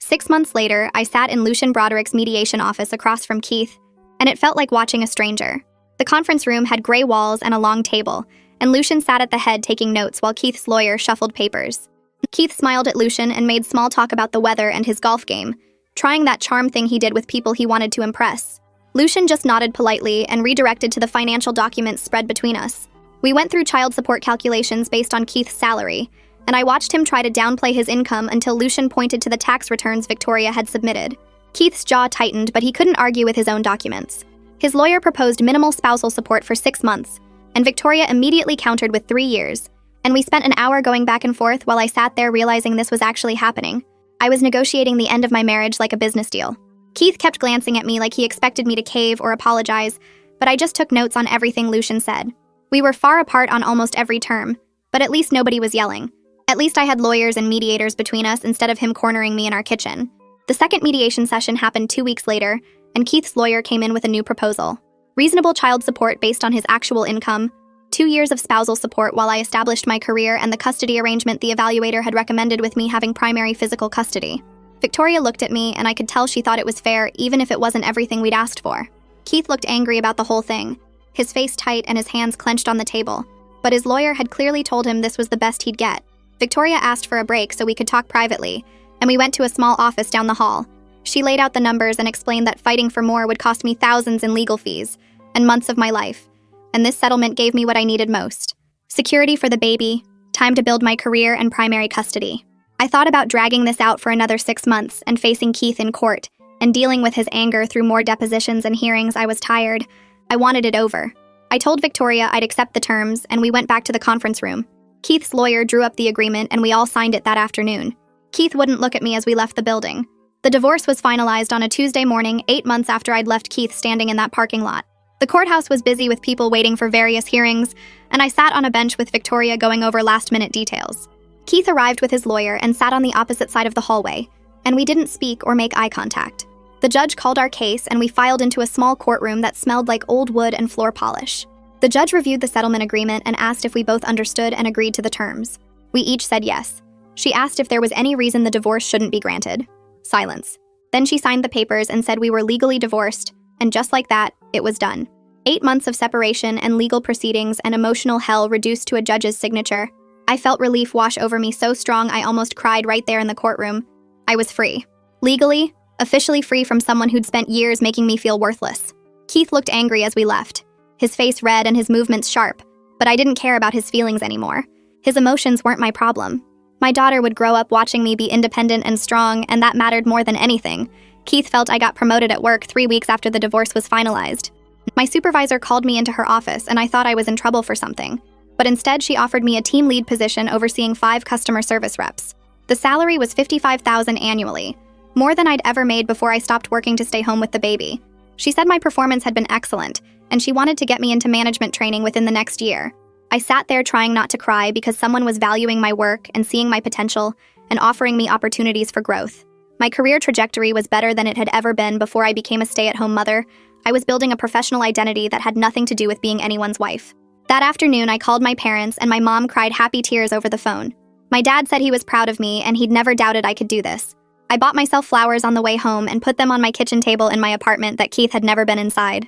6 months later, I sat in Lucian Broderick's mediation office across from Keith, and it felt like watching a stranger. The conference room had gray walls and a long table, and Lucian sat at the head taking notes while Keith's lawyer shuffled papers. Keith smiled at Lucian and made small talk about the weather and his golf game, trying that charm thing he did with people he wanted to impress. Lucian just nodded politely and redirected to the financial documents spread between us. We went through child support calculations based on Keith's salary, and I watched him try to downplay his income until Lucian pointed to the tax returns Victoria had submitted. Keith's jaw tightened, but he couldn't argue with his own documents. His lawyer proposed minimal spousal support for 6 months, and Victoria immediately countered with 3 years, and we spent an hour going back and forth while I sat there realizing this was actually happening. I was negotiating the end of my marriage like a business deal. Keith kept glancing at me like he expected me to cave or apologize, but I just took notes on everything Lucian said. We were far apart on almost every term, but at least nobody was yelling. At least I had lawyers and mediators between us instead of him cornering me in our kitchen. The second mediation session happened 2 weeks later, and Keith's lawyer came in with a new proposal. Reasonable child support based on his actual income, 2 years of spousal support while I established my career, and the custody arrangement the evaluator had recommended with me having primary physical custody. Victoria looked at me, and I could tell she thought it was fair even if it wasn't everything we'd asked for. Keith looked angry about the whole thing, his face tight and his hands clenched on the table, but his lawyer had clearly told him this was the best he'd get. Victoria asked for a break so we could talk privately, and we went to a small office down the hall. She laid out the numbers and explained that fighting for more would cost me thousands in legal fees and months of my life, and this settlement gave me what I needed most: security for the baby, time to build my career, and primary custody. I thought about dragging this out for another 6 months and facing Keith in court and dealing with his anger through more depositions and hearings. I was tired. I wanted it over. I told Victoria I'd accept the terms, and we went back to the conference room. Keith's lawyer drew up the agreement, and we all signed it that afternoon. Keith wouldn't look at me as we left the building. The divorce was finalized on a Tuesday morning, 8 months after I'd left Keith standing in that parking lot. The courthouse was busy with people waiting for various hearings, and I sat on a bench with Victoria going over last-minute details. Keith arrived with his lawyer and sat on the opposite side of the hallway, and we didn't speak or make eye contact. The judge called our case, and we filed into a small courtroom that smelled like old wood and floor polish. The judge reviewed the settlement agreement and asked if we both understood and agreed to the terms. We each said yes. She asked if there was any reason the divorce shouldn't be granted. Silence. Then she signed the papers and said we were legally divorced, and just like that, it was done. 8 months of separation and legal proceedings and emotional hell reduced to a judge's signature. I felt relief wash over me so strong I almost cried right there in the courtroom. I was free. Legally, officially free from someone who'd spent years making me feel worthless. Keith looked angry as we left, his face red and his movements sharp, but I didn't care about his feelings anymore. His emotions weren't my problem. My daughter would grow up watching me be independent and strong, and that mattered more than anything. Keith felt I got promoted at work 3 weeks after the divorce was finalized. My supervisor called me into her office, and I thought I was in trouble for something. But instead, she offered me a team lead position overseeing 5 customer service reps. The salary was $55,000 annually, more than I'd ever made before I stopped working to stay home with the baby. She said my performance had been excellent, and she wanted to get me into management training within the next year. I sat there trying not to cry because someone was valuing my work and seeing my potential and offering me opportunities for growth. My career trajectory was better than it had ever been before I became a stay-at-home mother. I was building a professional identity that had nothing to do with being anyone's wife. That afternoon, I called my parents, and my mom cried happy tears over the phone. My dad said he was proud of me, and he'd never doubted I could do this. I bought myself flowers on the way home and put them on my kitchen table in my apartment that Keith had never been inside.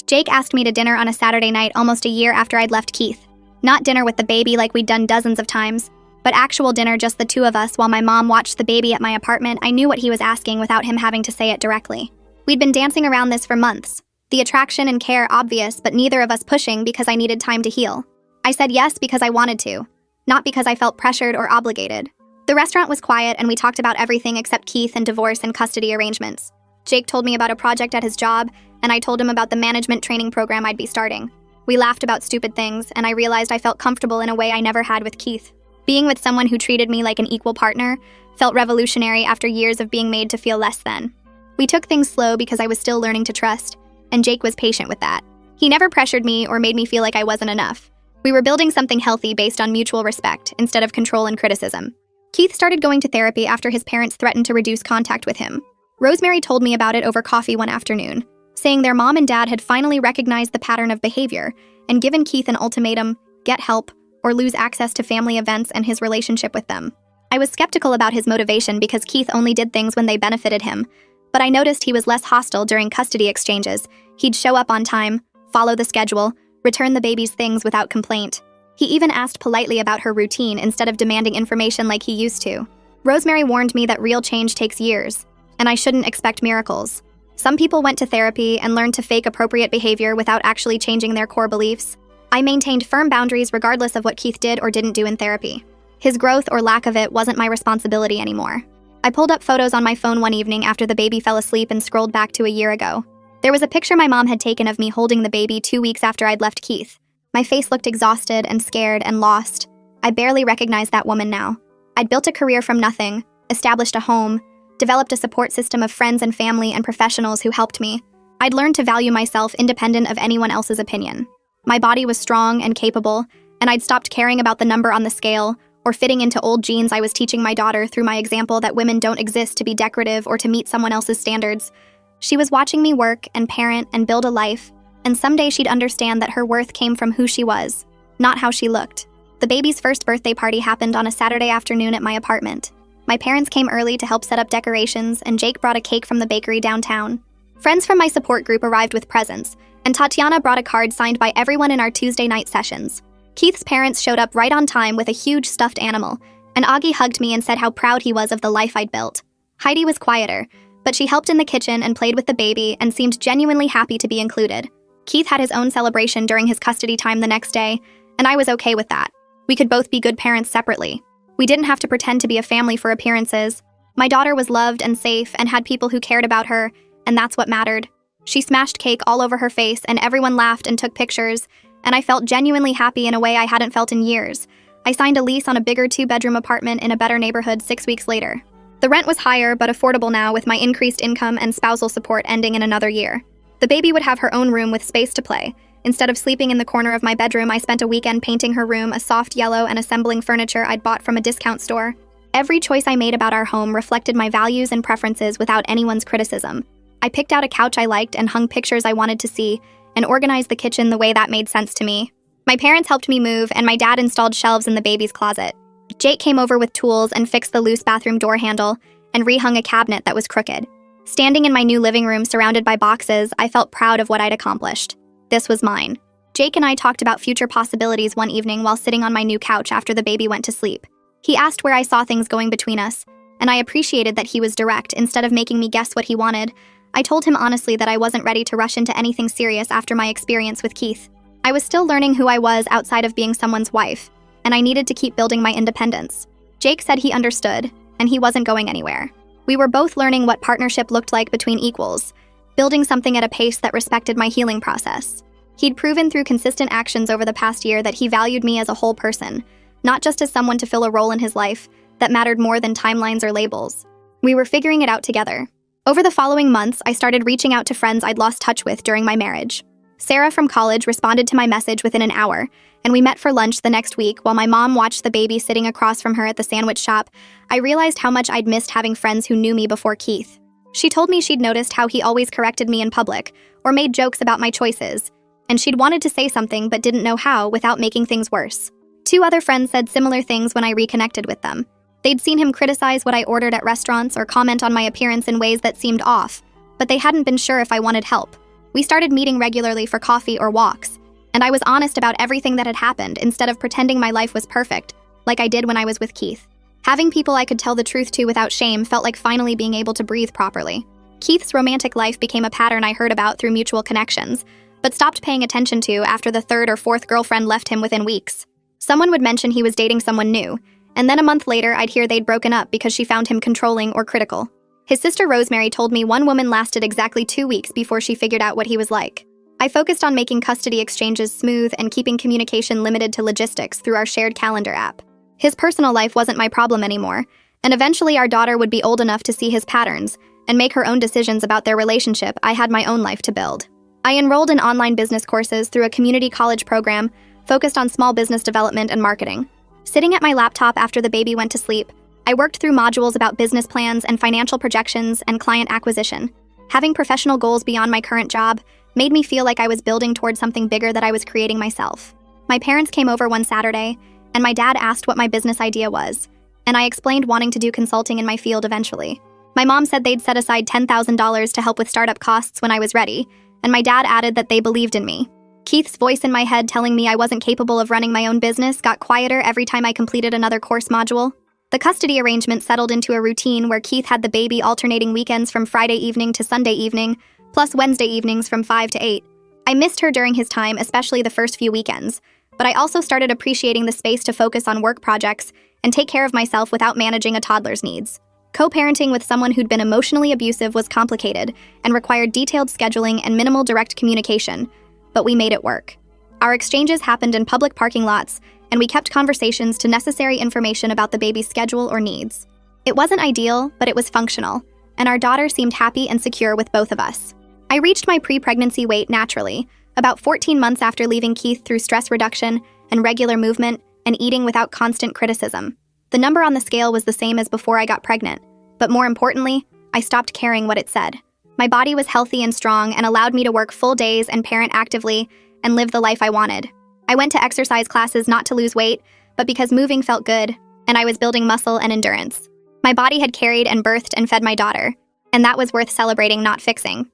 Jake asked me to dinner on a Saturday night almost a year after I'd left Keith. Not dinner with the baby like we'd done dozens of times, but actual dinner just the two of us while my mom watched the baby at my apartment. I knew what he was asking without him having to say it directly. We'd been dancing around this for months. The attraction and care obvious, but neither of us pushing because I needed time to heal. I said yes because I wanted to, not because I felt pressured or obligated. The restaurant was quiet and we talked about everything except Keith and divorce and custody arrangements. Jake told me about a project at his job, and I told him about the management training program I'd be starting. We laughed about stupid things, and I realized I felt comfortable in a way I never had with Keith. Being with someone who treated me like an equal partner felt revolutionary after years of being made to feel less than. We took things slow because I was still learning to trust, and Jake was patient with that. He never pressured me or made me feel like I wasn't enough. We were building something healthy based on mutual respect instead of control and criticism. Keith started going to therapy after his parents threatened to reduce contact with him. Rosemary told me about it over coffee one afternoon, saying their mom and dad had finally recognized the pattern of behavior and given Keith an ultimatum: get help or lose access to family events and his relationship with them. I was skeptical about his motivation because Keith only did things when they benefited him, but I noticed he was less hostile during custody exchanges. He'd show up on time, follow the schedule, return the baby's things without complaint. He even asked politely about her routine instead of demanding information like he used to. Rosemary warned me that real change takes years, and I shouldn't expect miracles. Some people went to therapy and learned to fake appropriate behavior without actually changing their core beliefs. I maintained firm boundaries regardless of what Keith did or didn't do in therapy. His growth or lack of it wasn't my responsibility anymore. I pulled up photos on my phone one evening after the baby fell asleep and scrolled back to a year ago. There was a picture my mom had taken of me holding the baby 2 weeks after I'd left Keith. My face looked exhausted and scared and lost. I barely recognized that woman now. I'd built a career from nothing, established a home, developed a support system of friends and family and professionals who helped me. I'd learned to value myself independent of anyone else's opinion. My body was strong and capable, and I'd stopped caring about the number on the scale or fitting into old jeans. I was teaching my daughter through my example that women don't exist to be decorative or to meet someone else's standards. She was watching me work and parent and build a life, and someday she'd understand that her worth came from who she was, not how she looked. The baby's first birthday party happened on a Saturday afternoon at my apartment. My parents came early to help set up decorations, and Jake brought a cake from the bakery downtown. Friends from my support group arrived with presents, and Tatiana brought a card signed by everyone in our Tuesday night sessions. Keith's parents showed up right on time with a huge stuffed animal, and Augie hugged me and said how proud he was of the life I'd built. Heidi was quieter, but she helped in the kitchen and played with the baby and seemed genuinely happy to be included. Keith had his own celebration during his custody time the next day, and I was okay with that. We could both be good parents separately. We didn't have to pretend to be a family for appearances. My daughter was loved and safe and had people who cared about her, and that's what mattered. She smashed cake all over her face, and everyone laughed and took pictures, and I felt genuinely happy in a way I hadn't felt in years. I signed a lease on a bigger 2-bedroom apartment in a better neighborhood 6 weeks later. The rent was higher but affordable now, with my increased income and spousal support ending in another year. The baby would have her own room with space to play. Instead of sleeping in the corner of my bedroom, I spent a weekend painting her room a soft yellow and assembling furniture I'd bought from a discount store. Every choice I made about our home reflected my values and preferences without anyone's criticism. I picked out a couch I liked and hung pictures I wanted to see, and organized the kitchen the way that made sense to me. My parents helped me move, and my dad installed shelves in the baby's closet. Jake came over with tools and fixed the loose bathroom door handle, and rehung a cabinet that was crooked. Standing in my new living room surrounded by boxes, I felt proud of what I'd accomplished. This was mine. Jake and I talked about future possibilities one evening while sitting on my new couch after the baby went to sleep. He asked where I saw things going between us, and I appreciated that he was direct instead of making me guess what he wanted. I told him honestly that I wasn't ready to rush into anything serious after my experience with Keith. I was still learning who I was outside of being someone's wife, and I needed to keep building my independence. Jake said he understood, and he wasn't going anywhere. We were both learning what partnership looked like between equals, building something at a pace that respected my healing process. He'd proven through consistent actions over the past year that he valued me as a whole person, not just as someone to fill a role in his life that mattered more than timelines or labels. We were figuring it out together. Over the following months, I started reaching out to friends I'd lost touch with during my marriage. Sarah from college responded to my message within an hour, and we met for lunch the next week while my mom watched the baby sitting across from her at the sandwich shop. I realized how much I'd missed having friends who knew me before Keith. She told me she'd noticed how he always corrected me in public or made jokes about my choices, and she'd wanted to say something but didn't know how without making things worse. 2 other friends said similar things when I reconnected with them. They'd seen him criticize what I ordered at restaurants or comment on my appearance in ways that seemed off, but they hadn't been sure if I wanted help. We started meeting regularly for coffee or walks, and I was honest about everything that had happened instead of pretending my life was perfect, like I did when I was with Keith. Having people I could tell the truth to without shame felt like finally being able to breathe properly. Keith's romantic life became a pattern I heard about through mutual connections, but stopped paying attention to after the third or fourth girlfriend left him within weeks. Someone would mention he was dating someone new, and then a month later I'd hear they'd broken up because she found him controlling or critical. His sister Rosemary told me one woman lasted exactly 2 weeks before she figured out what he was like. I focused on making custody exchanges smooth and keeping communication limited to logistics through our shared calendar app. His personal life wasn't my problem anymore, and eventually our daughter would be old enough to see his patterns and make her own decisions about their relationship. I had my own life to build. I enrolled in online business courses through a community college program focused on small business development and marketing. Sitting at my laptop after the baby went to sleep, I worked through modules about business plans and financial projections and client acquisition. Having professional goals beyond my current job made me feel like I was building towards something bigger that I was creating myself. My parents came over one Saturday, and my dad asked what my business idea was, and I explained wanting to do consulting in my field eventually. My mom said they'd set aside $10,000 to help with startup costs when I was ready, and my dad added that they believed in me. Keith's voice in my head telling me I wasn't capable of running my own business got quieter every time I completed another course module. The custody arrangement settled into a routine where Keith had the baby alternating weekends from Friday evening to Sunday evening, plus Wednesday evenings from 5 to 8. I missed her during his time, especially the first few weekends, but I also started appreciating the space to focus on work projects and take care of myself without managing a toddler's needs. Co-parenting with someone who'd been emotionally abusive was complicated and required detailed scheduling and minimal direct communication, but we made it work. Our exchanges happened in public parking lots, and we kept conversations to necessary information about the baby's schedule or needs. It wasn't ideal, but it was functional, and our daughter seemed happy and secure with both of us. I reached my pre-pregnancy weight naturally, about 14 months after leaving Keith through stress reduction and regular movement and eating without constant criticism. The number on the scale was the same as before I got pregnant, but more importantly, I stopped caring what it said. My body was healthy and strong and allowed me to work full days and parent actively and live the life I wanted. I went to exercise classes not to lose weight, but because moving felt good, and I was building muscle and endurance. My body had carried and birthed and fed my daughter, and that was worth celebrating, not fixing.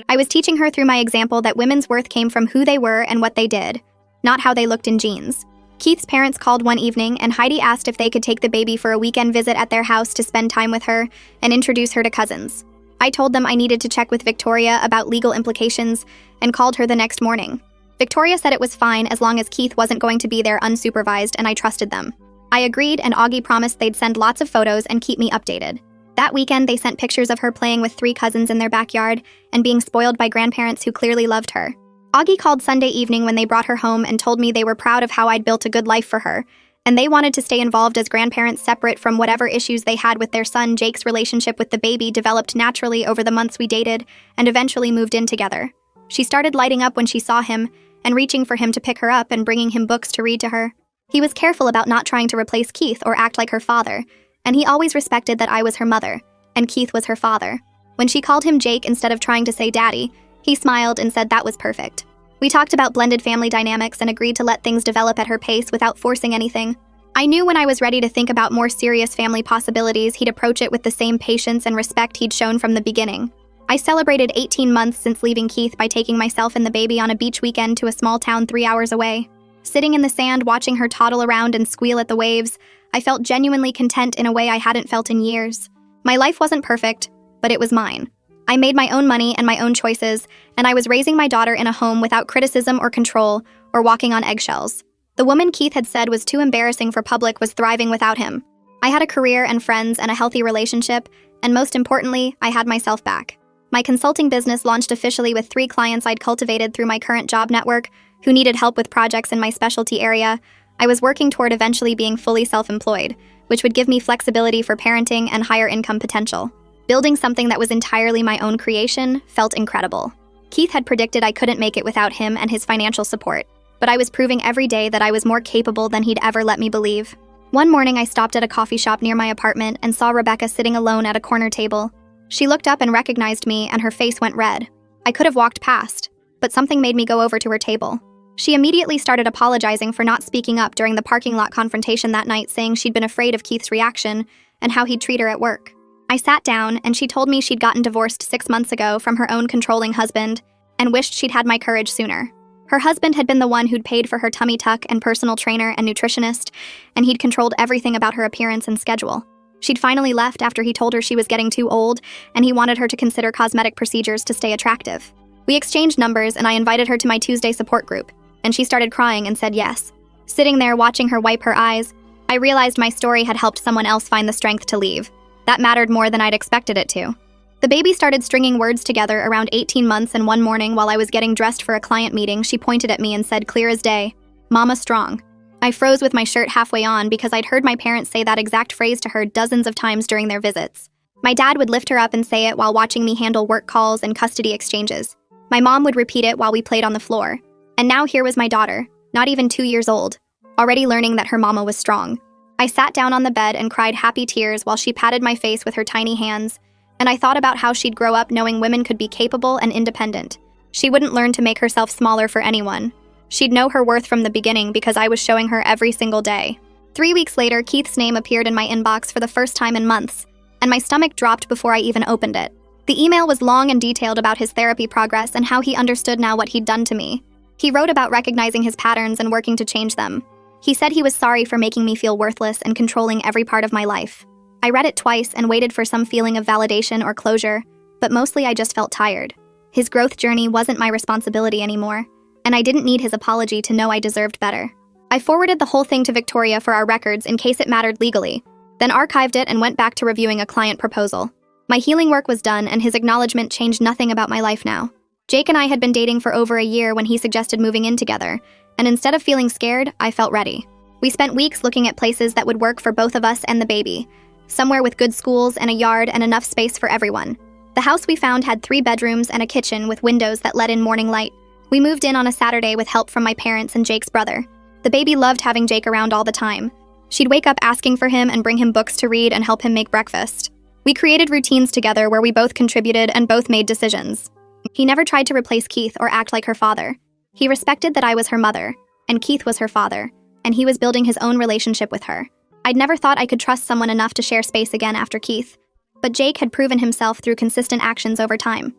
I was teaching her through my example that women's worth came from who they were and what they did, not how they looked in jeans. Keith's parents called one evening, and Heidi asked if they could take the baby for a weekend visit at their house to spend time with her and introduce her to cousins. I told them I needed to check with Victoria about legal implications and called her the next morning. Victoria said it was fine as long as Keith wasn't going to be there unsupervised, and I trusted them. I agreed, and Augie promised they'd send lots of photos and keep me updated. That weekend, they sent pictures of her playing with 3 cousins in their backyard and being spoiled by grandparents who clearly loved her. Augie called Sunday evening when they brought her home and told me they were proud of how I'd built a good life for her, and they wanted to stay involved as grandparents separate from whatever issues they had with their son. Jake's relationship with the baby developed naturally over the months we dated and eventually moved in together. She started lighting up when she saw him and reaching for him to pick her up and bringing him books to read to her. He was careful about not trying to replace Keith or act like her father, and he always respected that I was her mother, and Keith was her father. When she called him Jake instead of trying to say daddy, he smiled and said that was perfect. We talked about blended family dynamics and agreed to let things develop at her pace without forcing anything. I knew when I was ready to think about more serious family possibilities, he'd approach it with the same patience and respect he'd shown from the beginning. I celebrated 18 months since leaving Keith by taking myself and the baby on a beach weekend to a small town 3 hours away. Sitting in the sand watching her toddle around and squeal at the waves, I felt genuinely content in a way I hadn't felt in years. My life wasn't perfect, but it was mine. I made my own money and my own choices, and I was raising my daughter in a home without criticism or control or walking on eggshells. The woman Keith had said was too embarrassing for public was thriving without him. I had a career and friends and a healthy relationship, and most importantly, I had myself back. My consulting business launched officially with 3 clients I'd cultivated through my current job network who needed help with projects in my specialty area. I was working toward eventually being fully self-employed, which would give me flexibility for parenting and higher income potential. Building something that was entirely my own creation felt incredible. Keith had predicted I couldn't make it without him and his financial support, but I was proving every day that I was more capable than he'd ever let me believe. One morning I stopped at a coffee shop near my apartment and saw Rebecca sitting alone at a corner table. She looked up and recognized me, and her face went red. I could have walked past, but something made me go over to her table. She immediately started apologizing for not speaking up during the parking lot confrontation that night, saying she'd been afraid of Keith's reaction and how he'd treat her at work. I sat down, and she told me she'd gotten divorced 6 months ago from her own controlling husband, and wished she'd had my courage sooner. Her husband had been the one who'd paid for her tummy tuck and personal trainer and nutritionist, and he'd controlled everything about her appearance and schedule. She'd finally left after he told her she was getting too old, and he wanted her to consider cosmetic procedures to stay attractive. We exchanged numbers, and I invited her to my Tuesday support group, and she started crying and said yes. Sitting there watching her wipe her eyes, I realized my story had helped someone else find the strength to leave. That mattered more than I'd expected it to. The baby started stringing words together around 18 months, and one morning while I was getting dressed for a client meeting, she pointed at me and said clear as day, "Mama strong." I froze with my shirt halfway on because I'd heard my parents say that exact phrase to her dozens of times during their visits. My dad would lift her up and say it while watching me handle work calls and custody exchanges. My mom would repeat it while we played on the floor. And now here was my daughter, not even 2 years old, already learning that her mama was strong. I sat down on the bed and cried happy tears while she patted my face with her tiny hands, and I thought about how she'd grow up knowing women could be capable and independent. She wouldn't learn to make herself smaller for anyone. She'd know her worth from the beginning because I was showing her every single day. 3 weeks later, Keith's name appeared in my inbox for the first time in months, and my stomach dropped before I even opened it. The email was long and detailed about his therapy progress and how he understood now what he'd done to me. He wrote about recognizing his patterns and working to change them. He said he was sorry for making me feel worthless and controlling every part of my life. I read it twice and waited for some feeling of validation or closure, but mostly I just felt tired. His growth journey wasn't my responsibility anymore, and I didn't need his apology to know I deserved better. I forwarded the whole thing to Victoria for our records in case it mattered legally, then archived it and went back to reviewing a client proposal. My healing work was done, and his acknowledgement changed nothing about my life now. Jake and I had been dating for over a year when he suggested moving in together, and instead of feeling scared, I felt ready. We spent weeks looking at places that would work for both of us and the baby, somewhere with good schools and a yard and enough space for everyone. The house we found had 3 bedrooms and a kitchen with windows that let in morning light. We moved in on a Saturday with help from my parents and Jake's brother. The baby loved having Jake around all the time. She'd wake up asking for him and bring him books to read and help him make breakfast. We created routines together where we both contributed and both made decisions. He never tried to replace Keith or act like her father. He respected that I was her mother, and Keith was her father, and he was building his own relationship with her. I'd never thought I could trust someone enough to share space again after Keith, but Jake had proven himself through consistent actions over time.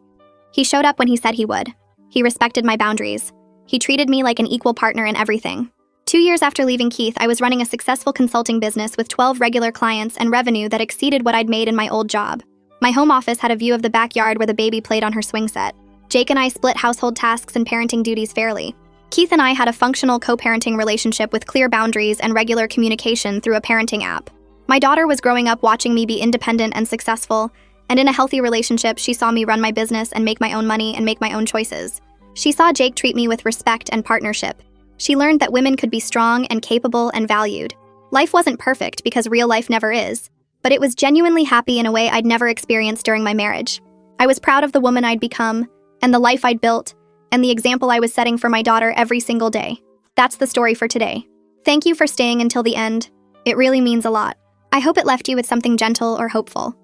He showed up when he said he would. He respected my boundaries. He treated me like an equal partner in everything. 2 years after leaving Keith, I was running a successful consulting business with 12 regular clients and revenue that exceeded what I'd made in my old job. My home office had a view of the backyard where the baby played on her swing set. Jake and I split household tasks and parenting duties fairly. Keith and I had a functional co-parenting relationship with clear boundaries and regular communication through a parenting app. My daughter was growing up watching me be independent and successful, and in a healthy relationship, she saw me run my business and make my own money and make my own choices. She saw Jake treat me with respect and partnership. She learned that women could be strong and capable and valued. Life wasn't perfect because real life never is, but it was genuinely happy in a way I'd never experienced during my marriage. I was proud of the woman I'd become, and the life I'd built, and the example I was setting for my daughter every single day. That's the story for today. Thank you for staying until the end. It really means a lot. I hope it left you with something gentle or hopeful.